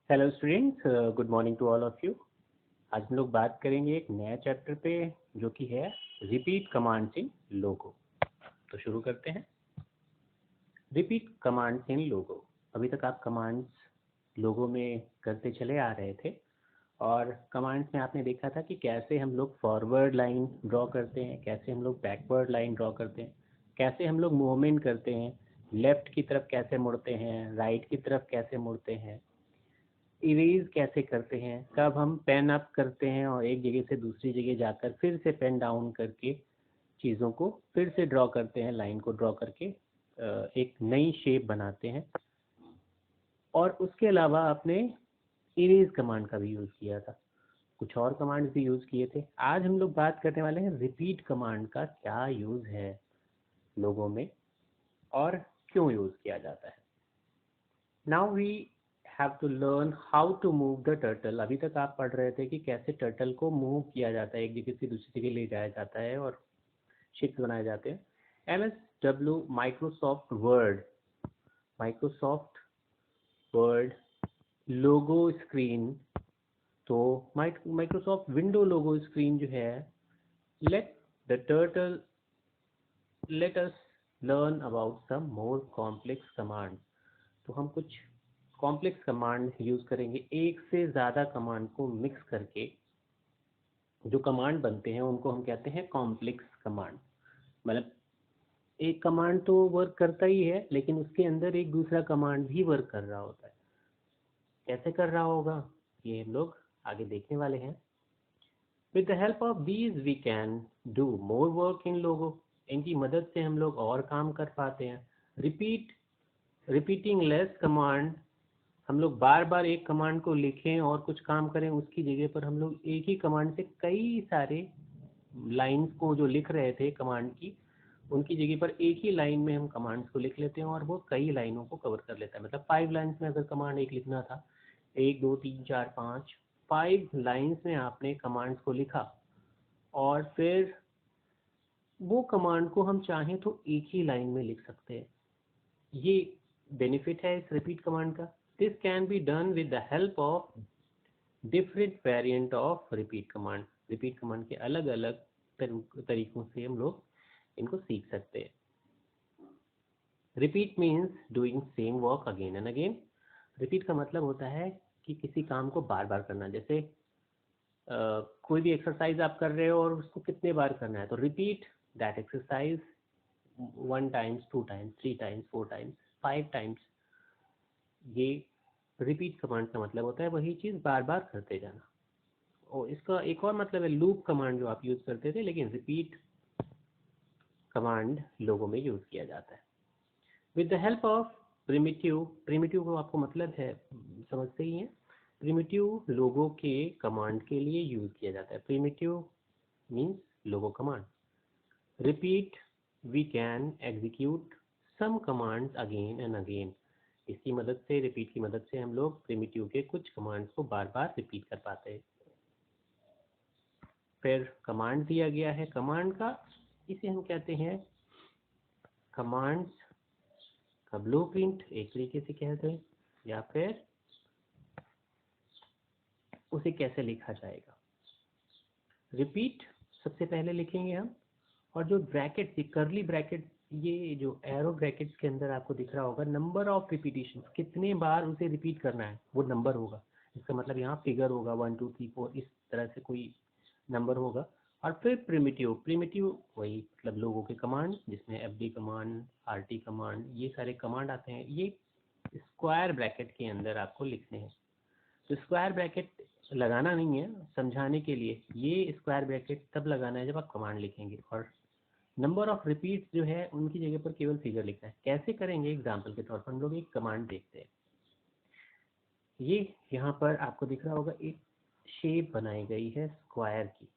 Hello students, good morning to all of you. आज हम लोग बात करेंगे एक नया चैप्टर पे जो कि है रिपीट कमांड्स इन लोगो। तो शुरू करते हैं। रिपीट कमांड्स इन लोगो। अभी तक आप कमांड्स लोगो में करते चले आ रहे थे और कमांड्स में आपने देखा था कि कैसे हम लोग फॉरवर्ड लाइन ड्रॉ करते हैं, कैसे हम लोग बैकवर्ड लाइन ड्रॉ करते हैं, कैसे हम लोग मूवमेंट करते हैं, लेफ्ट की तरफ कैसे मुड़ते हैं, राइट की तरफ कैसे मुड़ते हैं, इरेज कैसे करते हैं, कब हम पेन अप करते हैं और एक जगह से दूसरी जगह जाकर फिर से पेन डाउन करके चीज़ों को फिर से ड्रॉ करते हैं, लाइन को ड्रॉ करके एक नई शेप बनाते हैं। और उसके अलावा आपने इरेज कमांड का भी यूज़ किया था, कुछ और कमांड्स भी यूज़ किए थे। आज हम लोग बात करने वाले हैं रिपीट कमांड का क्या यूज़ है लोगों में और क्यों यूज़ किया जाता है। Now we have to learn how to move the turtle. अभी तक आप पढ़ रहे थे कि कैसे टर्टल को मूव किया जाता है, एक जगह से दूसरी जगह ले जाया जाता है और शिप्स बनाए जाते हैं। MS W Microsoft Word Logo screen. तो माइक्रोसॉफ्ट विंडो लोगो स्क्रीन जो है, let the turtle let us learn about some more complex command. तो हम कुछ कॉम्प्लेक्स कमांड यूज़ करेंगे, एक से ज़्यादा कमांड को मिक्स करके जो कमांड बनते हैं उनको हम कहते हैं कॉम्प्लेक्स कमांड। मतलब एक कमांड तो वर्क करता ही है लेकिन उसके अंदर एक दूसरा कमांड भी वर्क कर रहा होता है। कैसे कर रहा होगा ये हम लोग आगे देखने वाले हैं। With the help of these we can do more work in logo. इनकी मदद से हम लोग और काम कर पाते हैं। रिपीटिंग लेस कमांड, हम लोग बार बार एक कमांड को लिखें और कुछ काम करें उसकी जगह पर हम लोग एक ही कमांड से कई सारे लाइंस को जो लिख रहे थे कमांड की, उनकी जगह पर एक ही लाइन में हम कमांड्स को लिख लेते हैं और वो कई लाइनों को कवर कर लेता है। मतलब 5 लाइन्स में अगर कमांड एक लिखना था, 1 2 3 4 5, 5 लाइन्स में आपने कमांड्स को लिखा और फिर वो कमांड को हम चाहें तो एक ही लाइन में लिख सकते हैं। ये बेनिफिट है इस रिपीट कमांड का। This can be done with the help of different variant of repeat command. Repeat command के अलग अलग तरीकों से हम लोग इनको सीख सकते हैं। Repeat means doing same work again and again. Repeat का मतलब होता है कि किसी काम को बार बार करना। जैसे कोई भी एक्सरसाइज आप कर रहे हो और उसको कितने बार करना है, तो repeat that exercise 1 times, 2 times, 3 times, 4 times, 5 times. ये रिपीट कमांड का मतलब होता है, वही चीज़ बार बार करते जाना। और इसका एक और मतलब है लूप कमांड, जो आप यूज़ करते थे, लेकिन रिपीट कमांड लोगों में यूज़ किया जाता है। With the help of primitive. Primitive को आपको मतलब है, समझते ही हैं। प्रिमिटिव लोगों के कमांड के लिए यूज़ किया जाता है। Primitive means Logo command. Repeat, we can execute some commands again and again. इसकी मदद से, रिपीट की मदद से हम लोग प्रिमिटिव के कुछ कमांड्स को बार बार रिपीट कर पाते हैं। फिर कमांड दिया गया है, कमांड का इसे हम कहते हैं कमांड्स का ब्लूप्रिंट, एक तरीके से कहते हैं, या फिर उसे कैसे लिखा जाएगा। रिपीट सबसे पहले लिखेंगे हम, और जो ब्रैकेट, ये करली ब्रैकेट, ये जो एरो ब्रैकेट्स के अंदर आपको दिख रहा होगा, नंबर ऑफ रिपीटिशन, कितने बार उसे रिपीट करना है वो नंबर होगा। इसका मतलब यहाँ फिगर होगा 1 2 3 4, इस तरह से कोई नंबर होगा। और फिर प्रिमिटिव, प्रिमिटिव वही मतलब लोगों के कमांड, जिसमें FD कमांड, RT कमांड, ये सारे कमांड आते हैं। ये स्क्वायर ब्रैकेट के अंदर आपको लिखने हैं। तो स्क्वायर ब्रैकेट लगाना नहीं है, समझाने के लिए। ये स्क्वायर ब्रैकेट तब लगाना है जब आप कमांड लिखेंगे, और नंबर ऑफ रिपीट्स जो है उनकी जगह पर केवल फिगर लिखना है। कैसे करेंगे, एग्जाम्पल के तौर पर हम लोग एक कमांड देखते हैं। ये यहाँ पर आपको दिख रहा होगा, एक शेप बनाई गई है स्क्वायर की।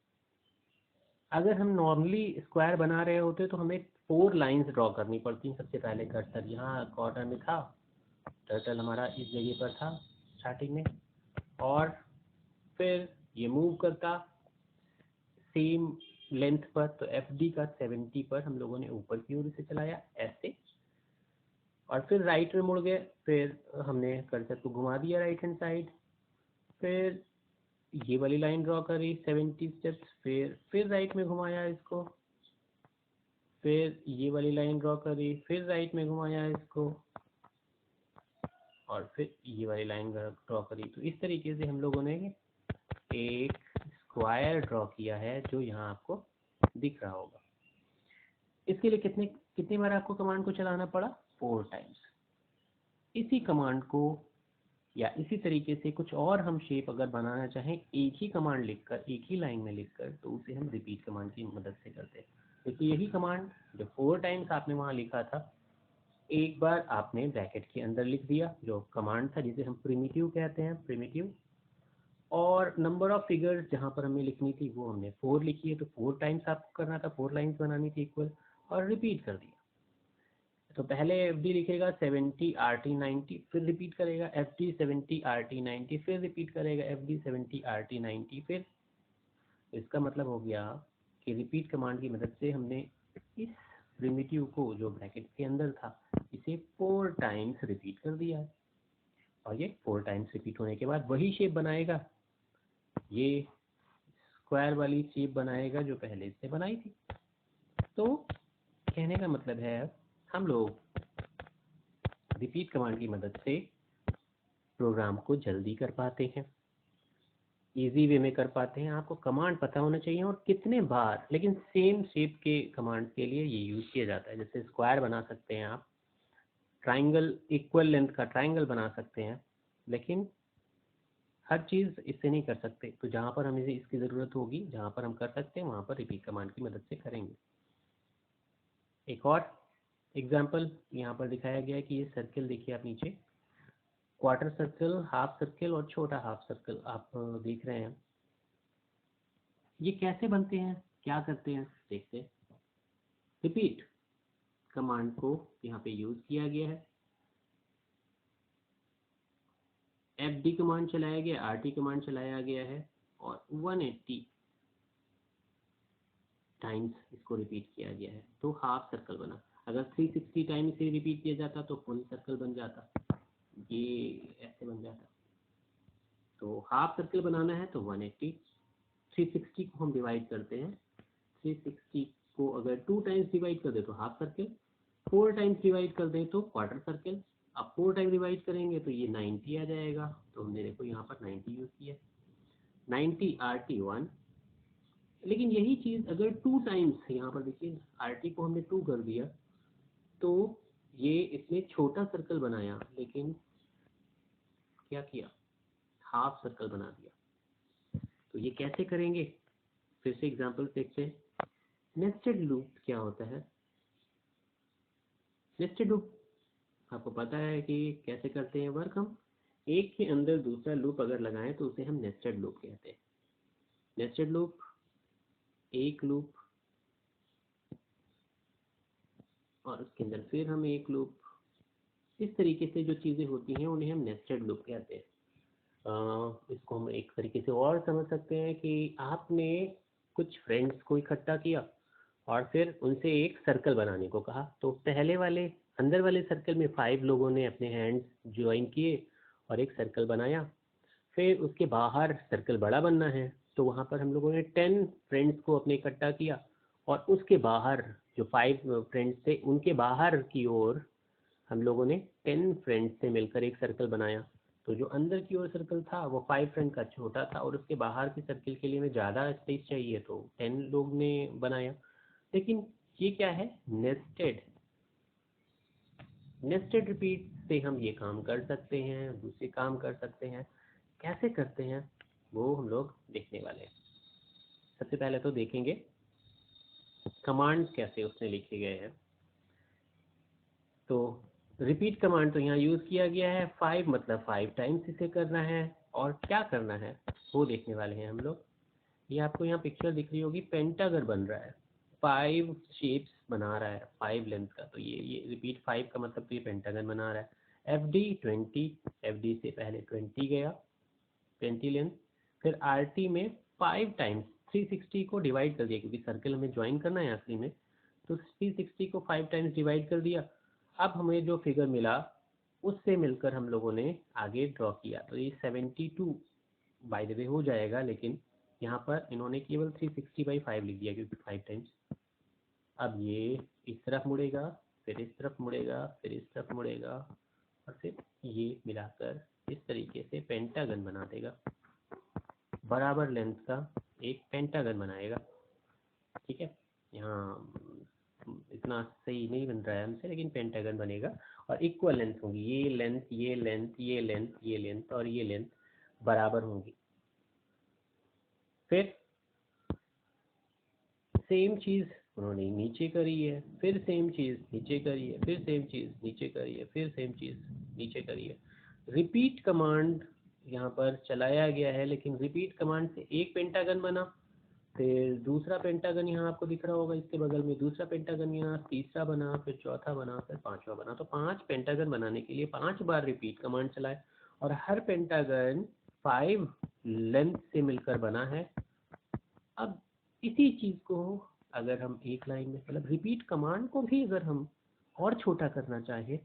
अगर हम नॉर्मली स्क्वायर बना रहे होते तो हमें 4 लाइंस ड्रॉ करनी पड़ती। सबसे पहले कर्सर यहाँ कॉर्नर में था, टर्टल हमारा इस जगह पर था स्टार्टिंग में, और फिर ये मूव करता सेम लेंथ पर। तो FD का 70 पर हम लोगों ने ऊपर की ओर इसे चलाया ऐसे, और फिर राइट में मुड़ गए, फिर हमने कर्सर को घुमा दिया राइट हैंड साइड, फिर ये वाली लाइन ड्रॉ करी 70 स्टेप्स, फिर राइट में घुमाया इसको, फिर ये वाली लाइन ड्रॉ करी, फिर राइट में घुमाया इसको, और फिर ये वाली लाइन ड्रॉ करी। तो इस तरीके से हम लोगों ने एक स्क्वायर ड्रॉ किया है जो यहाँ आपको दिख रहा होगा। इसके लिए कितनी बार आपको कमांड को चलाना पड़ा? 4 टाइम्स। इसी कमांड को या इसी तरीके से कुछ और हम शेप अगर बनाना चाहें एक ही कमांड लिखकर, एक ही लाइन में लिखकर, तो उसे हम रिपीट कमांड की मदद से करते हैं। क्योंकि यही कमांड जो 4 टाइम्स आपने वहाँ लिखा था, एक बार आपने ब्रैकेट के अंदर लिख दिया, जो कमांड था जिसे हम प्रिमिटिव कहते हैं, प्रिमिटिव, और नंबर ऑफ फिगर्स जहाँ पर हमें लिखनी थी वो हमने 4 लिखी है, तो 4 टाइम्स आपको करना था, 4 लाइन्स बनानी थी इक्वल, और रिपीट कर दिया। तो पहले FD लिखेगा 70 RT 90, फिर रिपीट करेगा FD 70 RT 90, फिर रिपीट करेगा FD 70 RT 90। फिर इसका मतलब हो गया कि रिपीट कमांड की मदद से हमने इस प्रिमिटिव को जो ब्रैकेट के अंदर था इसे 4 टाइम्स रिपीट कर दिया है, और ये 4 टाइम्स रिपीट होने के बाद वही शेप बनाएगा, ये स्क्वायर वाली शेप बनाएगा जो पहले इसने बनाई थी। तो कहने का मतलब है हम लोग रिपीट कमांड की मदद से प्रोग्राम को जल्दी कर पाते हैं, इजी वे में कर पाते हैं। आपको कमांड पता होना चाहिए और कितने बार, लेकिन सेम शेप के कमांड के लिए ये यूज़ किया जाता है। जैसे स्क्वायर बना सकते हैं आप, ट्राइंगल, इक्वल लेंथ का ट्राइंगल बना सकते हैं, लेकिन हर चीज़ इससे नहीं कर सकते। तो जहाँ पर हमें इसकी ज़रूरत होगी, जहाँ पर हम कर सकते हैं, वहाँ पर रिपीट कमांड की मदद से करेंगे। एक और एग्जाम्पल यहाँ पर दिखाया गया है कि ये सर्किल देखिए आप नीचे, क्वार्टर सर्कल, हाफ सर्कल और छोटा हाफ सर्कल आप देख रहे हैं। ये कैसे बनते हैं, क्या करते हैं, देखते हैं। रिपीट कमांड को यहाँ पे यूज किया गया है, FD कमांड चलाया गया, RT कमांड चलाया गया है, और 180 टाइम्स इसको रिपीट किया गया है, तो हाफ सर्कल बना। अगर 360 टाइम्स इसे रिपीट किया जाता तो फुल सर्कल बन जाता, ये ऐसे बन जाता। तो हाफ सर्कल बनाना है तो 180, 360 को हम डिवाइड करते हैं, 360 को अगर 2 टाइम्स डिवाइड कर दे तो हाफ सर्कल, 4 टाइम्स डिवाइड कर दें तो क्वार्टर सर्कल। अब 4 टाइम डिवाइड करेंगे तो ये 90 आ जाएगा, तो हमने देखो यहाँ पर 90 यूज़ किया, 90 RT 1। लेकिन यही चीज़ अगर 2 टाइम्स, यहाँ पर देखिए RT को हमने 2 कर दिया, तो ये इसने छोटा सर्कल बनाया, लेकिन क्या किया, हाफ सर्कल बना दिया। तो ये कैसे करेंगे, फिर से एग्जांपल देखते हैं। नेस्टेड लूप क्या होता है? नेस्टेड लूप आपको पता है कि कैसे करते हैं वर्क हम, एक के अंदर दूसरा लूप अगर लगाएं तो उसे हम नेस्टेड लूप कहते हैं। नेस्टेड लूप, एक लूप और उसके अंदर फिर हम एक लूप, इस तरीके से जो चीज़ें होती हैं उन्हें हम नेस्टेड लूप कहते हैं। इसको हम एक तरीके से और समझ सकते हैं कि आपने कुछ फ्रेंड्स को इकट्ठा किया और फिर उनसे एक सर्कल बनाने को कहा, तो पहले वाले अंदर वाले सर्कल में 5 लोगों ने अपने हैंड्स ज्वाइन किए और एक सर्कल बनाया। फिर उसके बाहर सर्कल बड़ा बनना है, तो वहाँ पर हम लोगों ने 10 फ्रेंड्स को अपने इकट्ठा किया, और उसके बाहर जो 5 फ्रेंड्स थे उनके बाहर की ओर हम लोगों ने 10 फ्रेंड्स से मिलकर एक सर्कल बनाया। तो जो अंदर की ओर सर्कल था वो 5 फ्रेंड का छोटा था, और उसके बाहर के सर्कल के लिए हमें ज़्यादा स्पेस चाहिए तो 10 लोग ने बनाया। लेकिन ये क्या है, नेस्टेड। नेस्टेड रिपीट से हम ये काम कर सकते हैं, दूसरे काम कर सकते हैं। कैसे करते हैं वो हम लोग देखने वाले हैं। सबसे पहले तो देखेंगे कमांड कैसे उसने लिखे गए हैं। तो रिपीट कमांड तो यहाँ यूज़ किया गया है, 5 मतलब 5 टाइम्स इसे करना है, और क्या करना है वो देखने वाले हैं हम लोग। ये आपको यहाँ पिक्चर दिख रही होगी, पेंटागन बन रहा है, 5 शेप्स बना रहा है 5 लेंथ का। तो ये रिपीट 5 का मतलब तो ये पेंटागन बना रहा है। FD 20, FD से पहले 20 गया, 20 लेंथ। फिर RT में 5 टाइम्स 360 को डिवाइड कर दिया, क्योंकि सर्कल हमें ज्वाइन करना है आखिरी में, तो 360 को 5 टाइम्स डिवाइड कर दिया। अब हमें जो फिगर मिला उससे मिलकर हम लोगों ने आगे ड्रॉ किया, तो ये 72 बाय द वे हो जाएगा, लेकिन यहाँ पर इन्होंने केवल 360/5 लिख दिया क्योंकि 5 टाइम्स। अब ये इस तरफ मुड़ेगा, फिर इस तरफ मुड़ेगा, फिर इस तरफ मुड़ेगा, और फिर ये मिलाकर इस तरीके से पेंटागन बना देगा, बराबर लेंथ का एक पेंटागन बनाएगा। ठीक है, यहाँ इतना सही नहीं बन रहा है हमसे, लेकिन पेंटागन बनेगा और इक्वल लेंथ होंगी, ये लेंथ, ये लेंथ, ये लेंथ, ये लेंथ और ये लेंथ बराबर होंगी। फिर सेम चीज़ उन्होंने नीचे करी है, फिर सेम चीज़ नीचे करी है, फिर सेम चीज़ नीचे करी है, फिर सेम चीज़ नीचे करी है। रिपीट कमांड यहाँ पर चलाया गया है, लेकिन रिपीट कमांड से एक पेंटागन बना, फिर दूसरा पेंटागन यहाँ आपको दिख रहा होगा इसके बगल में, दूसरा पेंटागन यहाँ, तीसरा बना, फिर चौथा बना, फिर पांचवा बना। तो 5 पेंटागन बनाने के लिए 5 बार रिपीट कमांड चलाए और हर पेंटागन 5 लेंथ से मिलकर बना है। अब इसी चीज़ को अगर हम एक लाइन में, मतलब रिपीट कमांड को भी अगर हम और छोटा करना चाहें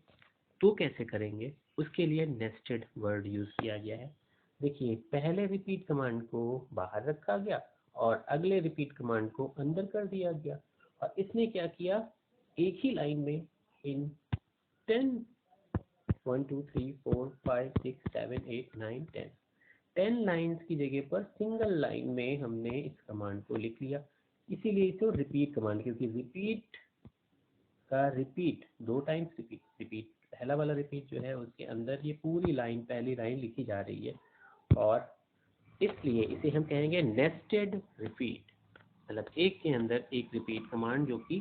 तो कैसे करेंगे, उसके लिए नेस्टेड वर्ड यूज़ किया गया है। देखिए, पहले रिपीट कमांड को बाहर रखा गया और अगले रिपीट कमांड को अंदर कर दिया गया, और इसने क्या किया, एक ही लाइन में इन 10 1 2 3 4 5 6 7 8 9 10 लाइन्स की जगह पर सिंगल लाइन में हमने इस कमांड को लिख लिया, इसीलिए इसे रिपीट कमांड, क्योंकि रिपीट का रिपीट 2 टाइम्स रिपीट पहला वाला रिपीट जो है उसके अंदर ये पूरी लाइन, पहली लाइन लिखी जा रही है, और इसलिए इसे हम कहेंगे नेस्टेड रिपीट, मतलब एक के अंदर एक रिपीट कमांड जो कि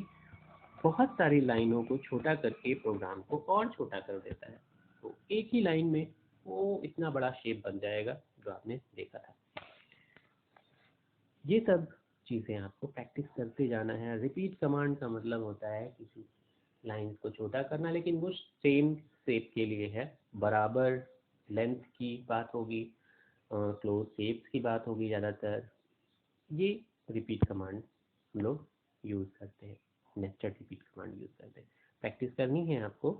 बहुत सारी लाइनों को छोटा करके प्रोग्राम को और छोटा कर देता है। तो एक ही लाइन में वो इतना बड़ा शेप बन जाएगा जो आपने देखा था। ये सब चीज़ें आपको प्रैक्टिस करते जाना है। रिपीट कमांड का मतलब होता है किसी लाइंस को छोटा करना, लेकिन वो सेम शेप के लिए है, बराबर लेंथ की बात होगी, क्लोज शेप्स की बात होगी ज़्यादातर। ये रिपीट कमांड हम लोग यूज़ करते हैं, नेस्टेड रिपीट कमांड यूज़ करते हैं। प्रैक्टिस करनी है आपको,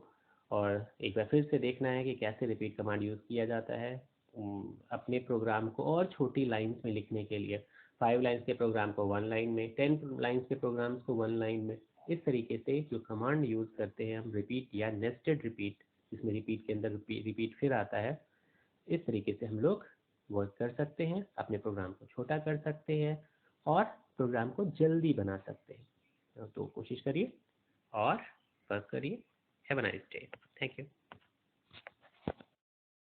और एक बार फिर से देखना है कि कैसे रिपीट कमांड यूज़ किया जाता है अपने प्रोग्राम को और छोटी लाइंस में लिखने के लिए। 5 लाइंस के प्रोग्राम को 1 लाइन में, 10 लाइंस के प्रोग्राम्स को 1 लाइन में, इस तरीके से जो कमांड यूज़ करते हैं हम रिपीट या नेस्टेड रिपीट, जिसमें रिपीट के अंदर रिपीट फिर आता है, इस तरीके से हम लोग वर्क कर सकते हैं, अपने प्रोग्राम को छोटा कर सकते हैं और प्रोग्राम को जल्दी बना सकते हैं। तो कोशिश करिए और वर्क करिए। Have a nice day. Thank you.